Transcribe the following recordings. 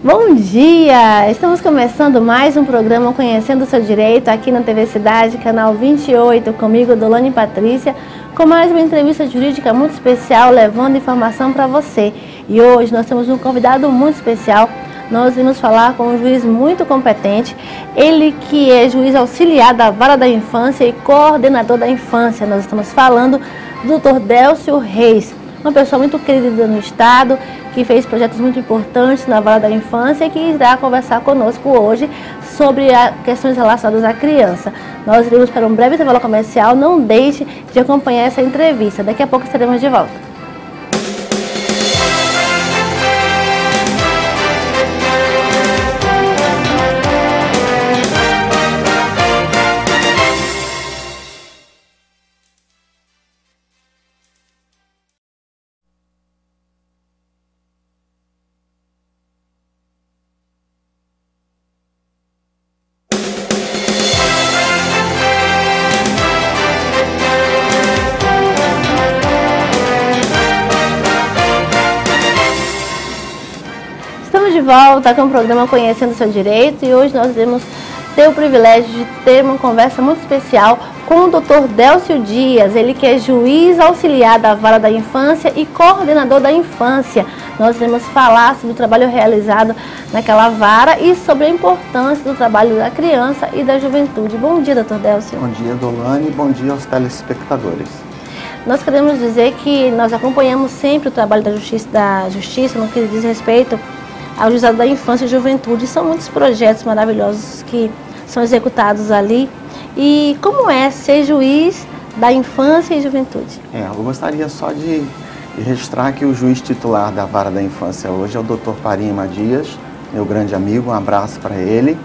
Bom dia! Estamos começando mais um programa Conhecendo o Seu Direito aqui na TV Cidade, canal 28, comigo, Dolane Patrícia, com mais uma entrevista jurídica muito especial, levando informação para você. E hoje nós temos um convidado muito especial. Nós vamos falar com um juiz muito competente, ele que é juiz auxiliar da Vara da Infância e coordenador da infância. Nós estamos falando do Dr. Délcio Reis, uma pessoa muito querida no Estado, que fez projetos muito importantes na Vara da Infância e que irá conversar conosco hoje sobre questões relacionadas à criança. Nós iremos para um breve intervalo comercial, não deixe de acompanhar essa entrevista. Daqui a pouco estaremos de volta. De volta com o programa Conhecendo o Seu Direito, e hoje nós vamos ter o privilégio de ter uma conversa muito especial com o Dr. Délcio Dias, ele que é juiz auxiliar da Vara da Infância e coordenador da infância. Nós vamos falar sobre o trabalho realizado naquela vara e sobre a importância do trabalho da criança e da juventude. Bom dia, Dr. Délcio. Bom dia, Dolane, bom dia aos telespectadores. Nós queremos dizer que nós acompanhamos sempre o trabalho da justiça no que diz respeito ao Juizado da Infância e Juventude. São muitos projetos maravilhosos que são executados ali. E como é ser juiz da infância e juventude? Eu gostaria só de registrar que o juiz titular da Vara da Infância hoje é o Dr. Parima Dias, meu grande amigo, um abraço para ele.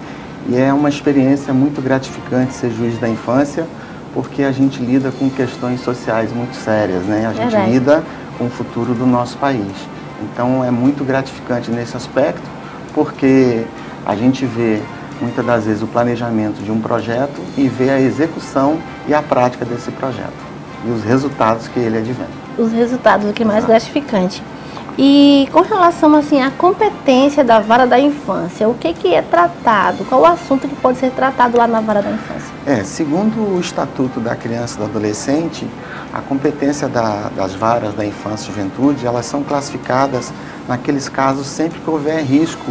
E é uma experiência muito gratificante ser juiz da infância, porque a gente lida com questões sociais muito sérias, né? A gente lida com o futuro do nosso país. Então é muito gratificante nesse aspecto, porque a gente vê muitas das vezes o planejamento de um projeto e vê a execução e a prática desse projeto e os resultados que ele advém. Os resultados, o que é mais gratificante. E com relação assim à competência da Vara da Infância, o que é tratado? Qual o assunto que pode ser tratado lá na Vara da Infância? Segundo o Estatuto da Criança e do Adolescente, a competência das varas da infância e juventude, elas são classificadas naqueles casos sempre que houver risco,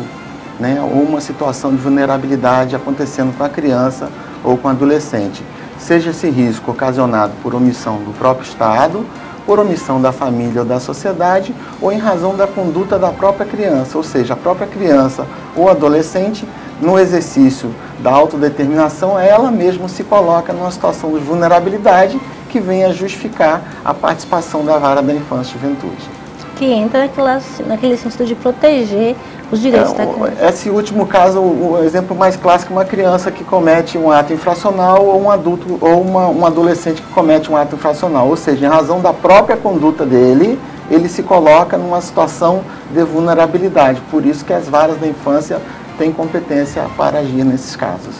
né, ou uma situação de vulnerabilidade acontecendo com a criança ou com o adolescente. Seja esse risco ocasionado por omissão do próprio Estado, por omissão da família ou da sociedade, ou em razão da conduta da própria criança, ou seja, a própria criança ou adolescente, no exercício da autodeterminação, ela mesma se coloca numa situação de vulnerabilidade que vem a justificar a participação da Vara da Infância e Juventude. Que entra naquele sentido de proteger os direitos da criança. Esse último caso, o exemplo mais clássico é uma criança que comete um ato infracional ou um adulto ou um adolescente que comete um ato infracional. Ou seja, em razão da própria conduta dele, ele se coloca numa situação de vulnerabilidade. Por isso que as varas da infância têm competência para agir nesses casos.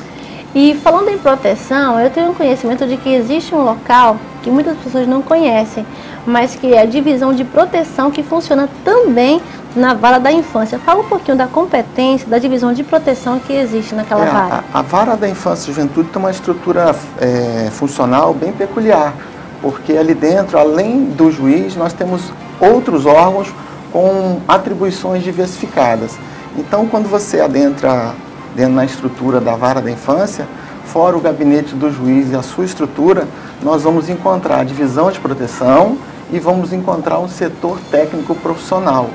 E falando em proteção, eu tenho conhecimento de que existe um local que muitas pessoas não conhecem, mas que é a divisão de proteção que funciona também na Vara da Infância. Fala um pouquinho da competência, da divisão de proteção que existe naquela vara. A Vara da Infância e Juventude tem uma estrutura funcional bem peculiar, porque ali dentro, além do juiz, nós temos outros órgãos com atribuições diversificadas. Então, quando você adentra dentro da estrutura da Vara da Infância, fora o gabinete do juiz e a sua estrutura, nós vamos encontrar a divisão de proteção e vamos encontrar um setor técnico profissional.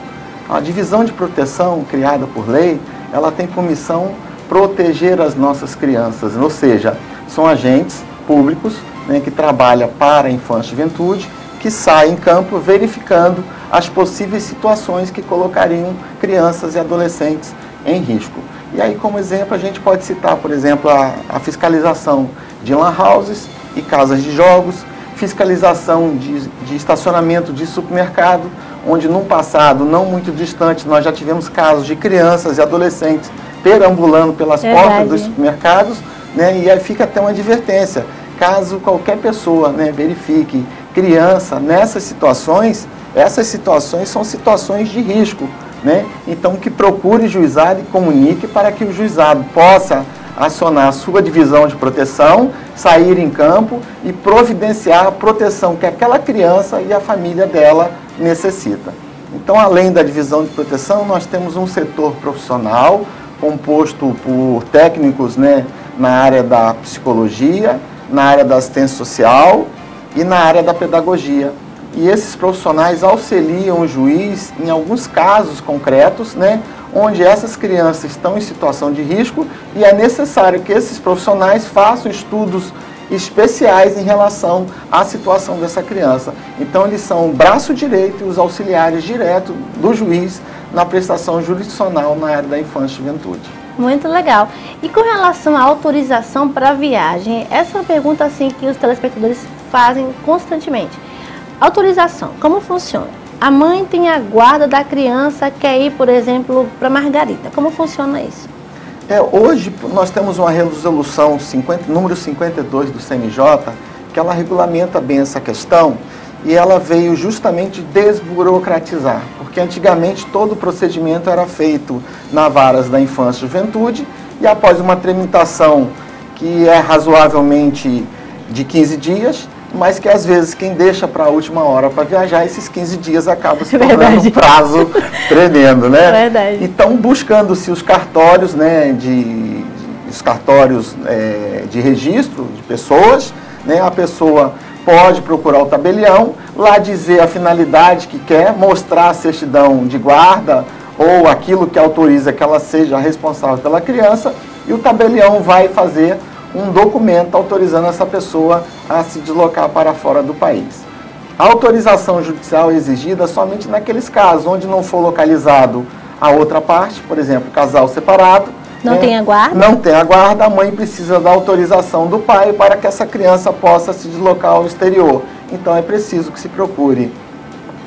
A divisão de proteção, criada por lei, ela tem por missão proteger as nossas crianças, ou seja, são agentes públicos, né, que trabalham para a infância e juventude, que saem em campo verificando as possíveis situações que colocariam crianças e adolescentes em risco. E aí, como exemplo, a gente pode citar, por exemplo, a fiscalização de lan houses e casas de jogos, fiscalização de estacionamento de supermercado, onde num passado não muito distante nós já tivemos casos de crianças e adolescentes perambulando pelas portas dos supermercados, né, e aí fica até uma advertência. Caso qualquer pessoa, né, verifique criança nessas situações, essas situações são situações de risco, né? Então que procure juizado e comunique para que o juizado possa acionar a sua divisão de proteção, sair em campo e providenciar a proteção que aquela criança e a família dela necessita. Então, além da divisão de proteção, nós temos um setor profissional composto por técnicos, né, na área da psicologia, na área da assistência social e na área da pedagogia. E esses profissionais auxiliam o juiz em alguns casos concretos, né, onde essas crianças estão em situação de risco e é necessário que esses profissionais façam estudos especiais em relação à situação dessa criança. Então, eles são o braço direito e os auxiliares diretos do juiz na prestação jurisdicional na área da infância e juventude. Muito legal. E com relação à autorização para viagem, essa é uma pergunta assim que os telespectadores fazem constantemente. Autorização, como funciona? A mãe tem a guarda da criança, quer ir, por exemplo, para Margarita. Como funciona isso? Hoje nós temos uma resolução número 52 do CNJ, que ela regulamenta bem essa questão e ela veio justamente desburocratizar, porque antigamente todo o procedimento era feito na varas da infância e juventude e após uma tramitação que é razoavelmente de 15 dias, mas que às vezes quem deixa para a última hora para viajar, esses 15 dias acaba se tornando um prazo tremendo, né? Verdade. Então, buscando-se os cartórios, né, os cartórios de registro de pessoas, né, a pessoa pode procurar o tabelião, lá dizer a finalidade que quer, mostrar a certidão de guarda ou aquilo que autoriza que ela seja responsável pela criança e o tabelião vai fazer um documento autorizando essa pessoa a se deslocar para fora do país. A autorização judicial é exigida somente naqueles casos onde não for localizado a outra parte, por exemplo, casal separado. Não tem a guarda? Não tem a guarda, a mãe precisa da autorização do pai para que essa criança possa se deslocar ao exterior. Então é preciso que se procure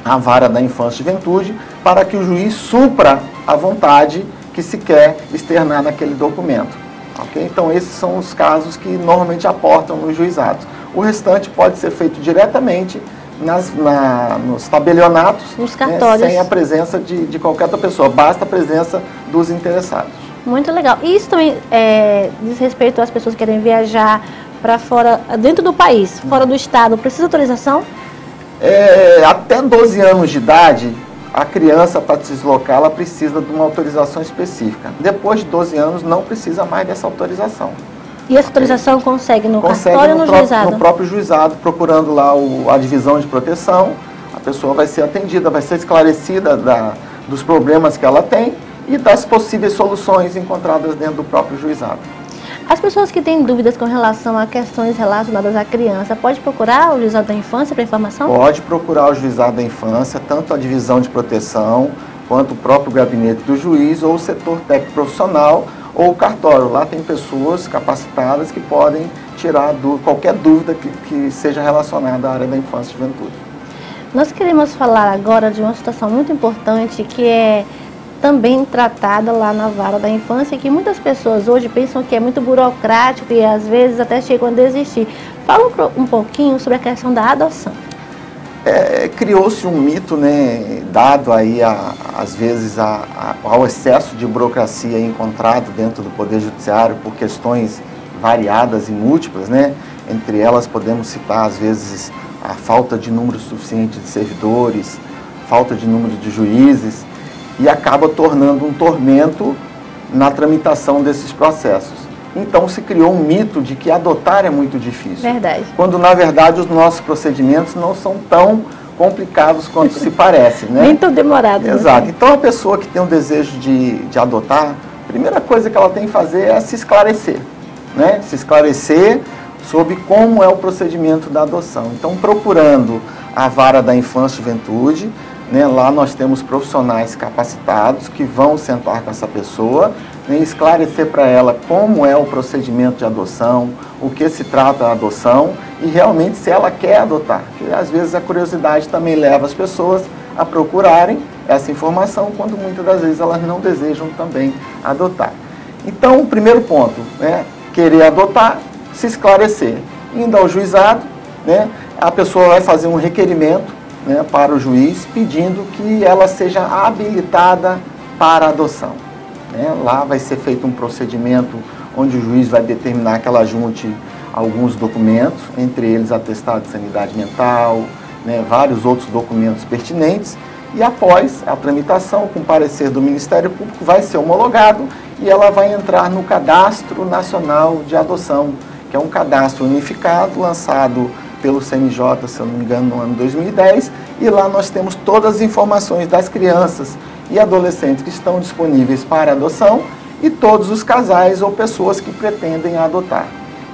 a vara da infância e juventude para que o juiz supra a vontade que se quer externar naquele documento. Okay? Então, esses são os casos que normalmente aportam nos juizados. O restante pode ser feito diretamente nos tabelionatos, nos cartórios, sem a presença de qualquer outra pessoa, basta a presença dos interessados. Muito legal. E isso também diz respeito às pessoas que querem viajar para fora, dentro do país, fora do estado, precisa autorização? Até 12 anos de idade, a criança, para se deslocar, ela precisa de uma autorização específica. Depois de 12 anos, não precisa mais dessa autorização. E essa autorização consegue no cartório ou no juizado? No próprio juizado, procurando lá a divisão de proteção, a pessoa vai ser atendida, vai ser esclarecida dos problemas que ela tem e das possíveis soluções encontradas dentro do próprio juizado. As pessoas que têm dúvidas com relação a questões relacionadas à criança, pode procurar o juizado da infância para informação? Pode procurar o juizado da infância, tanto a divisão de proteção, quanto o próprio gabinete do juiz, ou o setor técnico profissional, ou o cartório. Lá tem pessoas capacitadas que podem tirar qualquer dúvida que seja relacionada à área da infância e juventude. Nós queremos falar agora de uma situação muito importante que é também tratada lá na vara da infância, que muitas pessoas hoje pensam que é muito burocrático e às vezes até chegam a desistir. Fala um pouquinho sobre a questão da adoção. Criou-se um mito, né, dado aí às vezes ao excesso de burocracia encontrado dentro do Poder Judiciário por questões variadas e múltiplas, né? Entre elas podemos citar às vezes a falta de número suficiente de servidores, falta de número de juízes, e acaba tornando um tormento na tramitação desses processos. Então se criou um mito de que adotar é muito difícil. Verdade. Quando na verdade os nossos procedimentos não são tão complicados quanto se parece, né? Nem tão demorados. Exato. Então a pessoa que tem o desejo de adotar, a primeira coisa que ela tem que fazer é se esclarecer, né? Se esclarecer sobre como é o procedimento da adoção. Então procurando a vara da infância e juventude, né, lá nós temos profissionais capacitados que vão sentar com essa pessoa, né, esclarecer para ela como é o procedimento de adoção, o que se trata da adoção e realmente se ela quer adotar. Porque às vezes a curiosidade também leva as pessoas a procurarem essa informação quando muitas das vezes elas não desejam também adotar. Então o primeiro ponto, né, querer adotar, se esclarecer. Indo ao juizado, né, a pessoa vai fazer um requerimento, né, para o juiz, pedindo que ela seja habilitada para adoção. Né? Lá vai ser feito um procedimento onde o juiz vai determinar que ela junte alguns documentos, entre eles atestado de sanidade mental, né, vários outros documentos pertinentes, e após a tramitação, com parecer do Ministério Público, vai ser homologado e ela vai entrar no Cadastro Nacional de Adoção, que é um cadastro unificado, lançado pelo CNJ, se eu não me engano, no ano 2010, e lá nós temos todas as informações das crianças e adolescentes que estão disponíveis para adoção e todos os casais ou pessoas que pretendem adotar.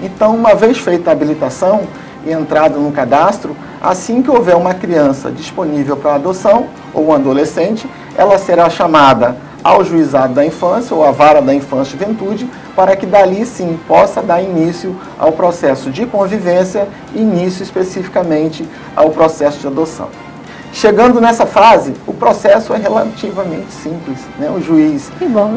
Então, uma vez feita a habilitação e entrada no cadastro, assim que houver uma criança disponível para adoção ou um adolescente, ela será chamada ao juizado da infância ou à vara da infância e juventude, para que dali sim possa dar início ao processo de convivência, início especificamente ao processo de adoção. Chegando nessa fase, o processo é relativamente simples, né? O juiz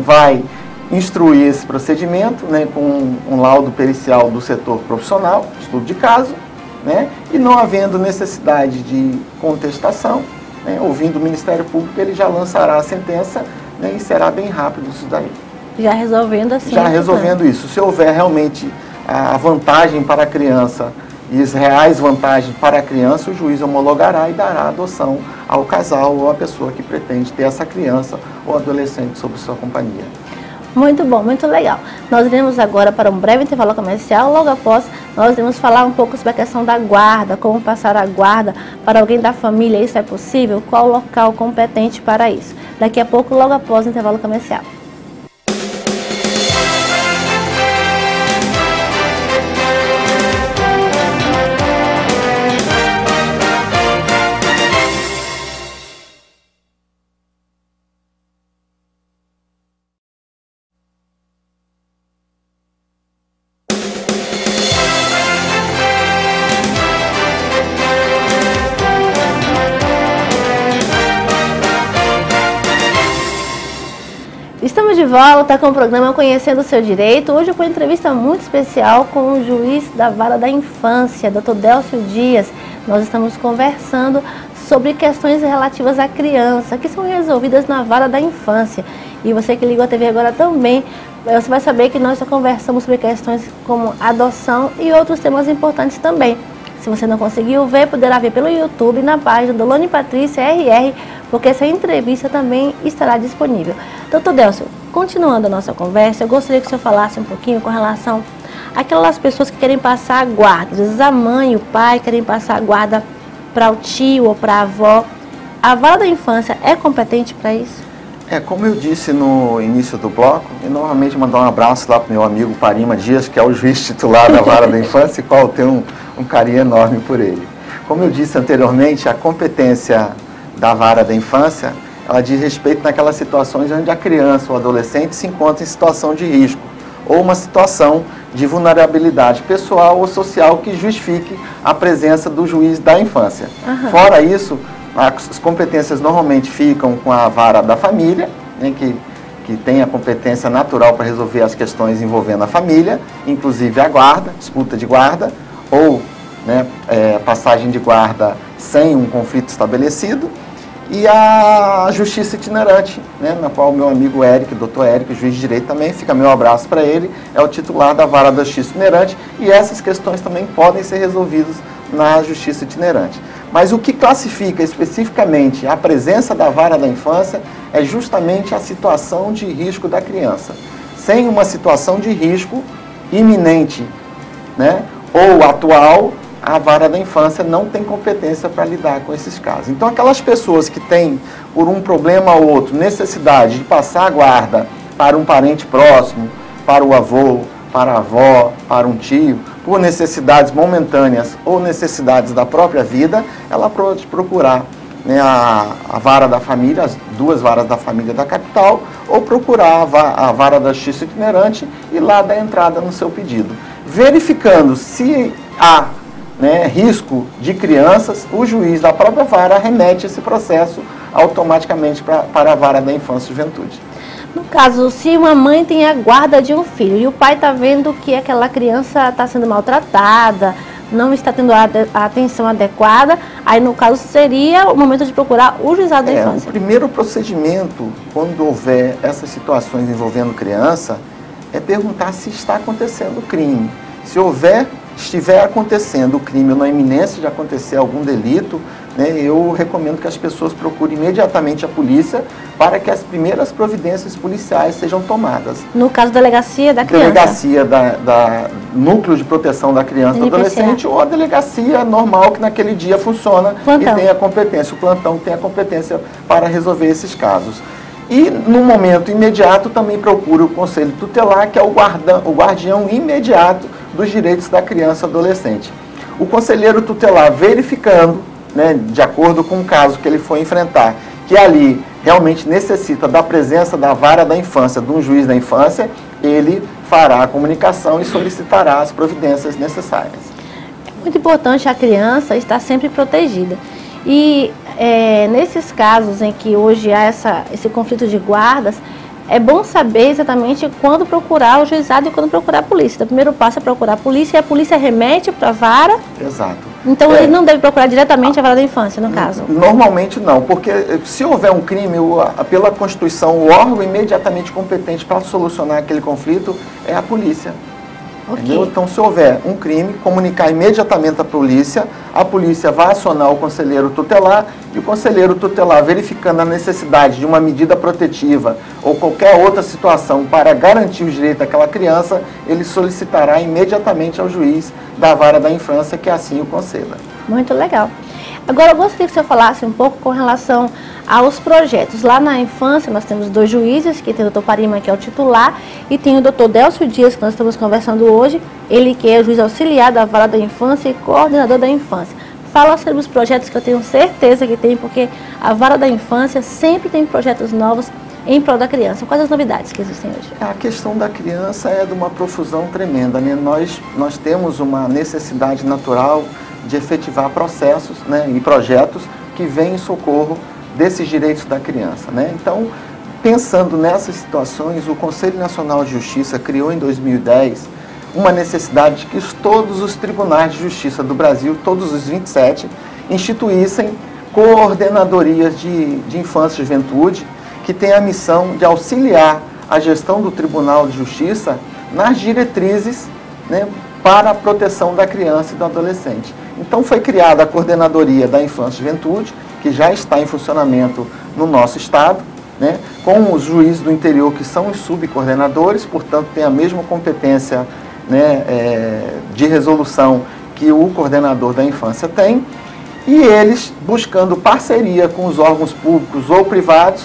vai instruir esse procedimento, né, com um laudo pericial do setor profissional, estudo de caso, né, e não havendo necessidade de contestação, né, ouvindo o Ministério Público, ele já lançará a sentença, né, e será bem rápido isso daí. Já resolvendo assim. Já resolvendo isso. Se houver realmente a vantagem para a criança e as reais vantagens para a criança, o juiz homologará e dará adoção ao casal ou à pessoa que pretende ter essa criança ou adolescente sob sua companhia. Muito bom, muito legal. Nós iremos agora para um breve intervalo comercial. Logo após, nós iremos falar um pouco sobre a questão da guarda, como passar a guarda para alguém da família. Isso é possível? Qual o local competente para isso? Daqui a pouco, logo após o intervalo comercial. Estamos de volta com o programa Conhecendo o Seu Direito. Hoje com uma entrevista muito especial com o juiz da Vara da Infância, Dr. Délcio Dias. Nós estamos conversando sobre questões relativas à criança, que são resolvidas na Vara da Infância. E você que ligou a TV agora também, você vai saber que nós só conversamos sobre questões como adoção e outros temas importantes também. Se você não conseguiu ver, poderá ver pelo YouTube, na página do Lone Patrícia RR, porque essa entrevista também estará disponível. Doutor Délcio, continuando a nossa conversa, eu gostaria que o senhor falasse um pouquinho com relação àquelas pessoas que querem passar a guarda. Às vezes a mãe e o pai querem passar a guarda para o tio ou para a avó. A Vara da Infância é competente para isso? Como eu disse no início do bloco, e novamente mandar um abraço lá para o meu amigo Parima Dias, que é o juiz titular da Vara da Infância, e qual eu tenho um carinho enorme por ele. Como eu disse anteriormente, a competência da Vara da Infância, ela diz respeito naquelas situações onde a criança ou adolescente se encontra em situação de risco, ou uma situação de vulnerabilidade pessoal ou social que justifique a presença do juiz da infância. Fora isso, as competências normalmente ficam com a Vara da Família, né, que tem a competência natural para resolver as questões envolvendo a família, inclusive a guarda, disputa de guarda, ou né, passagem de guarda sem um conflito estabelecido, e a Justiça Itinerante, né, na qual o meu amigo Érico, doutor Érico, juiz de direito também, fica meu abraço para ele, é o titular da Vara da Justiça Itinerante, e essas questões também podem ser resolvidas na Justiça Itinerante. Mas o que classifica especificamente a presença da Vara da Infância é justamente a situação de risco da criança. Sem uma situação de risco iminente, né, ou atual, a Vara da Infância não tem competência para lidar com esses casos. Então, aquelas pessoas que têm, por um problema ou outro, necessidade de passar a guarda para um parente próximo, para o avô, para a avó, para um tio, por necessidades momentâneas ou necessidades da própria vida, ela pode procurar, né, a Vara da Família, as duas varas da família da capital, ou procurar a Vara da Justiça Itinerante e lá dar entrada no seu pedido. Verificando se há, né, risco de crianças, o juiz da própria vara remete esse processo automaticamente para a Vara da Infância e Juventude. No caso, se uma mãe tem a guarda de um filho e o pai está vendo que aquela criança está sendo maltratada, não está tendo a atenção adequada, aí no caso seria o momento de procurar o juizado da infância. O primeiro procedimento, quando houver essas situações envolvendo criança, é perguntar se está acontecendo o crime. Se estiver acontecendo o crime ou na iminência de acontecer algum delito, né, eu recomendo que as pessoas procurem imediatamente a polícia para que as primeiras providências policiais sejam tomadas. No caso da delegacia da criança? Delegacia da Núcleo de Proteção da Criança e do Adolescente, ou a delegacia normal que naquele dia funciona e tem a competência, o plantão tem a competência para resolver esses casos. E no momento imediato também procura o Conselho Tutelar, que é o guardião imediato dos direitos da criança e adolescente. O conselheiro tutelar, verificando, né, de acordo com o caso que ele for enfrentar, que ali realmente necessita da presença da vara da infância, de um juiz da infância, ele fará a comunicação e solicitará as providências necessárias. É muito importante a criança estar sempre protegida. E nesses casos em que hoje há esse conflito de guardas, é bom saber exatamente quando procurar o juizado e quando procurar a polícia. Então, o primeiro passo é procurar a polícia e a polícia remete para a vara. Exato. Então, ele não deve procurar diretamente a vara da infância, no caso? Normalmente não, porque se houver um crime, pela Constituição, o órgão imediatamente competente para solucionar aquele conflito é a polícia. Okay. Então, se houver um crime, comunicar imediatamente à polícia, a polícia vai acionar o conselheiro tutelar e o conselheiro tutelar, verificando a necessidade de uma medida protetiva ou qualquer outra situação para garantir os direitos daquela criança, ele solicitará imediatamente ao juiz da vara da infância que assim o conceda. Muito legal. Agora, eu gostaria que o senhor falasse um pouco com relação aos projetos. Lá na infância, nós temos 2 juízes, que tem o Dr. Parima, que é o titular, e tem o Dr. Delcio Dias, que nós estamos conversando hoje, ele que é o juiz auxiliar da vara da infância e coordenador da infância. Fala sobre os projetos que eu tenho certeza que tem, porque a vara da infância sempre tem projetos novos em prol da criança. Quais as novidades que existem hoje? A questão da criança é de uma profusão tremenda, né? Nós temos uma necessidade natural de efetivar processos, né, e projetos que vêm em socorro desses direitos da criança, né? Então, pensando nessas situações, o Conselho Nacional de Justiça criou em 2010 uma necessidade de que todos os tribunais de justiça do Brasil, todos os 27, instituíssem coordenadorias de infância e juventude, que têm a missão de auxiliar a gestão do Tribunal de Justiça nas diretrizes, né, para a proteção da criança e do adolescente. Então foi criada a Coordenadoria da Infância e Juventude, que já está em funcionamento no nosso estado, né, com os juízes do interior que são os subcoordenadores, portanto tem a mesma competência, né, de resolução que o coordenador da infância tem, e eles buscando parceria com os órgãos públicos ou privados,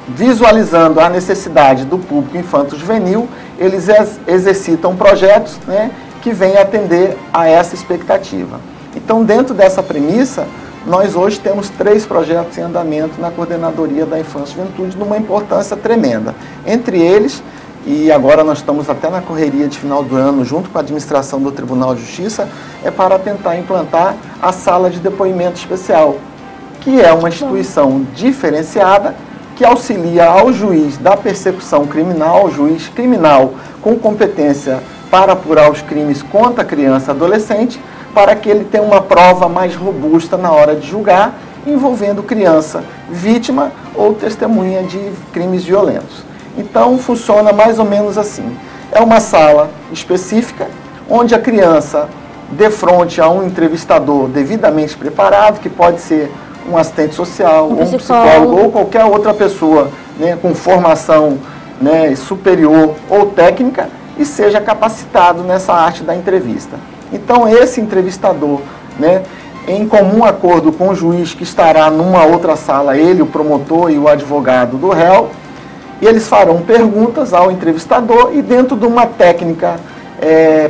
visualizando a necessidade do público infanto-juvenil, eles exercitam projetos, né, que vêm atender a essa expectativa. Então, dentro dessa premissa, nós hoje temos 3 projetos em andamento na Coordenadoria da Infância e Juventude, numa importância tremenda. Entre eles, e agora nós estamos até na correria de final do ano, junto com a administração do Tribunal de Justiça, é para tentar implantar a Sala de Depoimento Especial, que é uma instituição diferenciada, que auxilia ao juiz da persecução criminal, ao juiz criminal com competência para apurar os crimes contra a criança e adolescente, para que ele tenha uma prova mais robusta na hora de julgar, envolvendo criança vítima ou testemunha de crimes violentos. Então, funciona mais ou menos assim. É uma sala específica, onde a criança, de frente a um entrevistador devidamente preparado, que pode ser um assistente social, ou um psicólogo, ou qualquer outra pessoa, né, com formação, né, superior ou técnica, e seja capacitado nessa arte da entrevista. Então, esse entrevistador, né, em comum acordo com o juiz que estará numa outra sala, ele, o promotor e o advogado do réu, e eles farão perguntas ao entrevistador e dentro de uma técnica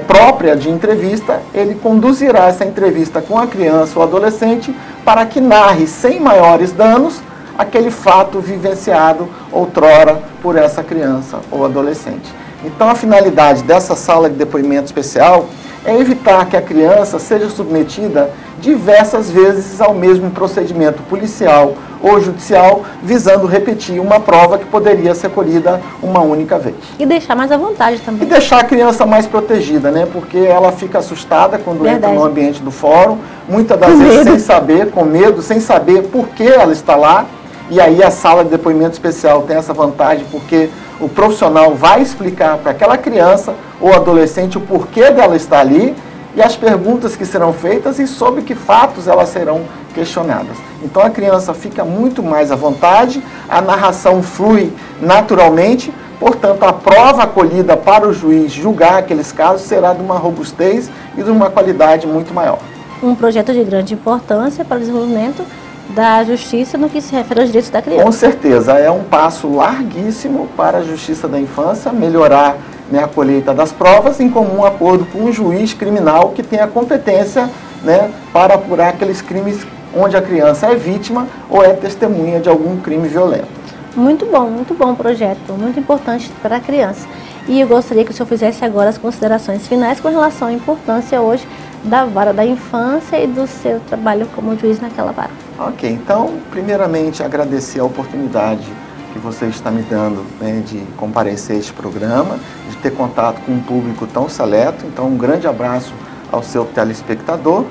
própria de entrevista, ele conduzirá essa entrevista com a criança ou adolescente para que narre sem maiores danos aquele fato vivenciado outrora por essa criança ou adolescente. Então, a finalidade dessa sala de depoimento especial é evitar que a criança seja submetida diversas vezes ao mesmo procedimento policial ou judicial, visando repetir uma prova que poderia ser colhida uma única vez. E deixar mais à vontade também. E deixar a criança mais protegida, né? Porque ela fica assustada quando entra no ambiente do fórum, muitas das vezes sem saber, com medo, sem saber por que ela está lá. E aí a sala de depoimento especial tem essa vantagem, porque o profissional vai explicar para aquela criança ou adolescente o porquê dela estar ali e as perguntas que serão feitas e sobre que fatos elas serão questionadas. Então a criança fica muito mais à vontade, a narração flui naturalmente, portanto a prova acolhida para o juiz julgar aqueles casos será de uma robustez e de uma qualidade muito maior. Um projeto de grande importância para o desenvolvimento da justiça no que se refere aos direitos da criança. Com certeza, é um passo larguíssimo para a justiça da infância, melhorar, né, a colheita das provas em comum acordo com um juiz criminal que tem a competência, né, para apurar aqueles crimes onde a criança é vítima ou é testemunha de algum crime violento. Muito bom o projeto, muito importante para a criança. E eu gostaria que o senhor fizesse agora as considerações finais com relação à importância hoje da vara da infância e do seu trabalho como juiz naquela vara. Ok, então, primeiramente, agradecer a oportunidade que você está me dando, né, de comparecer a este programa, de ter contato com um público tão seleto. Então, um grande abraço ao seu telespectador.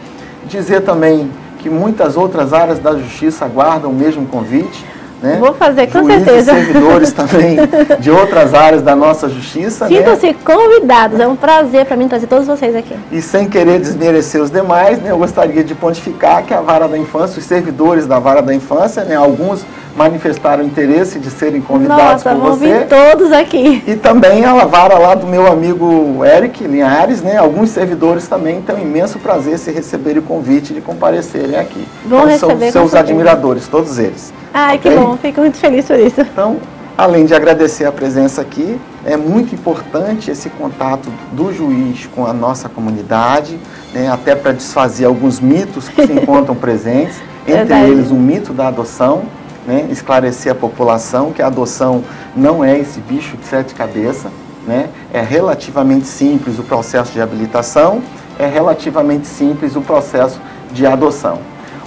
Dizer também que muitas outras áreas da justiça aguardam o mesmo convite. Né? Vou fazer, com Juízes certeza. E servidores também de outras áreas da nossa justiça. Sintam-se, né? Convidados, é um prazer para mim trazer todos vocês aqui. E sem querer desmerecer os demais, né, eu gostaria de pontificar que a Vara da Infância, os servidores da Vara da Infância, né, alguns manifestaram interesse de serem convidados por vão você. vir todos aqui. E também a vara lá do meu amigo Eric Linhares, né, alguns servidores também têm um imenso prazer se receberem o convite de comparecerem aqui. Vão então, receber são seus admiradores, todos eles. Ai, okay? Que bom, fico muito feliz por isso. Então, além de agradecer a presença aqui, é muito importante esse contato do juiz com a nossa comunidade, né, até para desfazer alguns mitos que se encontram presentes, entre eles o mito da adoção, né, esclarecer a população que a adoção não é esse bicho de 7 cabeças, né, é relativamente simples o processo de habilitação, é relativamente simples o processo de adoção.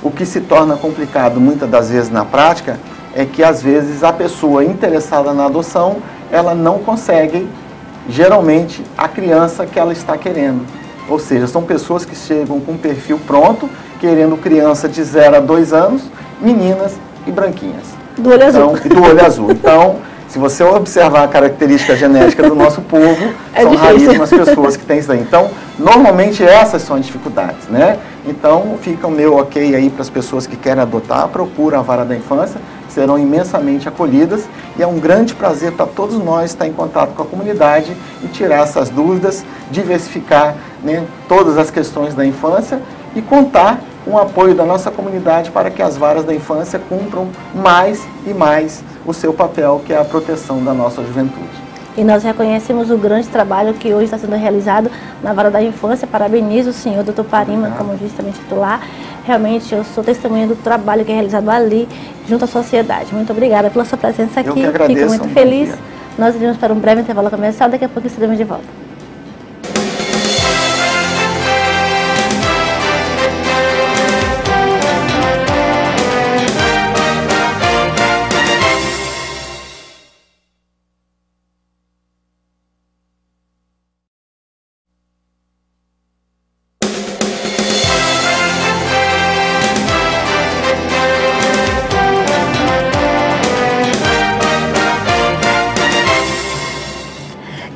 O que se torna complicado muitas das vezes na prática é que às vezes a pessoa interessada na adoção, ela não consegue, geralmente, a criança que ela está querendo. Ou seja, são pessoas que chegam com um perfil pronto, querendo criança de 0 a 2 anos, meninas e branquinhas. Do olho azul. E do olho azul. Então, se você observar a característica genética do nosso povo, são raríssimas pessoas que têm isso aí. Então, normalmente essas são as dificuldades, né? Então, fica o meu ok aí para as pessoas que querem adotar, procura a Vara da Infância, serão imensamente acolhidas e é um grande prazer para todos nós estar em contato com a comunidade e tirar essas dúvidas, diversificar, né, todas as questões da infância e contar com o apoio da nossa comunidade para que as varas da infância cumpram mais e mais o seu papel, que é a proteção da nossa juventude. E nós reconhecemos o grande trabalho que hoje está sendo realizado na Vara da Infância. Parabenizo o senhor, doutor Parima, como juiz também titular. Realmente, eu sou testemunha do trabalho que é realizado ali, junto à sociedade. Muito obrigada pela sua presença aqui. Eu que agradeço. Fico muito feliz. Nós iremos para um breve intervalo comercial, daqui a pouco estaremos de volta.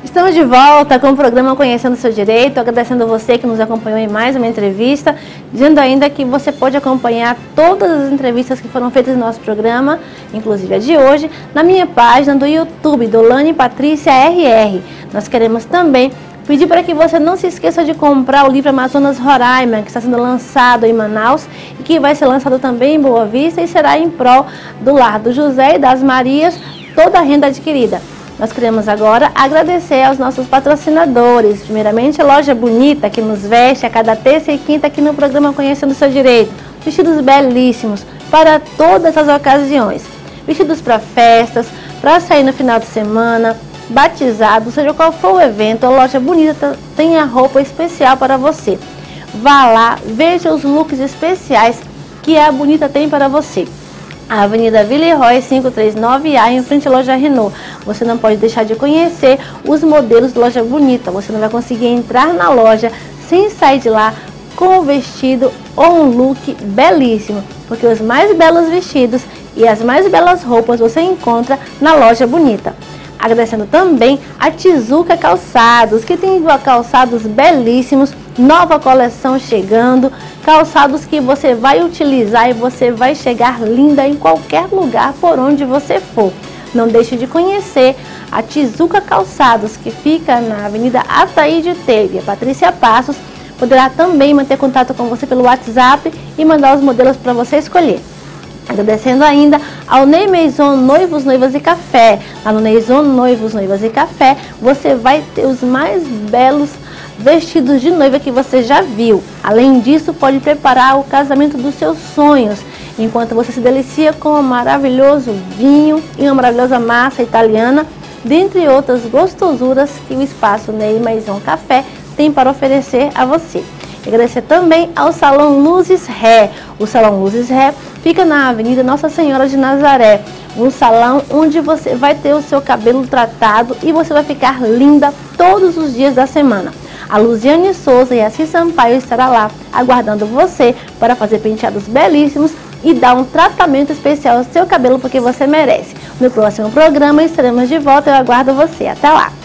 Estamos de volta com o programa Conhecendo o Seu Direito, agradecendo a você que nos acompanhou em mais uma entrevista, dizendo ainda que você pode acompanhar todas as entrevistas que foram feitas no nosso programa, inclusive a de hoje, na minha página do YouTube, Dolane Patrícia RR. Nós queremos também pedir para que você não se esqueça de comprar o livro Amazonas Roraima, que está sendo lançado em Manaus e que vai ser lançado também em Boa Vista e será em prol do Lar do José e das Marias, toda a renda adquirida. Nós queremos agora agradecer aos nossos patrocinadores. Primeiramente, a Loja Bonita, que nos veste a cada terça e quinta aqui no programa Conhecendo o Seu Direito. Vestidos belíssimos para todas as ocasiões. Vestidos para festas, para sair no final de semana, batizado, seja qual for o evento, a Loja Bonita tem a roupa especial para você. Vá lá, veja os looks especiais que a Bonita tem para você. a Avenida Villeroy 539A, em frente à loja Renault. Você não pode deixar de conhecer os modelos da Loja Bonita. Você não vai conseguir entrar na loja sem sair de lá com um vestido ou um look belíssimo, porque os mais belos vestidos e as mais belas roupas você encontra na Loja Bonita. Agradecendo também a Tizuca Calçados, que tem calçados belíssimos, nova coleção chegando, calçados que você vai utilizar e você vai chegar linda em qualquer lugar por onde você for. Não deixe de conhecer a Tizuca Calçados, que fica na Avenida Ataíde Teve. A Patrícia Passos poderá também manter contato com você pelo WhatsApp e mandar os modelos para você escolher. Agradecendo ainda ao Ney Maison Noivos, Noivas e Café. Lá no Maison Noivos, Noivas e Café, você vai ter os mais belos vestidos de noiva que você já viu. Além disso, pode preparar o casamento dos seus sonhos, enquanto você se delicia com um maravilhoso vinho e uma maravilhosa massa italiana, dentre outras gostosuras que o espaço Ney Maison Café tem para oferecer a você. Agradecer também ao Salão Luzes Ré. O Salão Luzes Ré fica na Avenida Nossa Senhora de Nazaré, um salão onde você vai ter o seu cabelo tratado e você vai ficar linda todos os dias da semana. A Luziane Souza e a Cis Sampaio estará lá aguardando você para fazer penteados belíssimos e dar um tratamento especial ao seu cabelo, porque você merece. No próximo programa estaremos de volta, eu aguardo você. Até lá!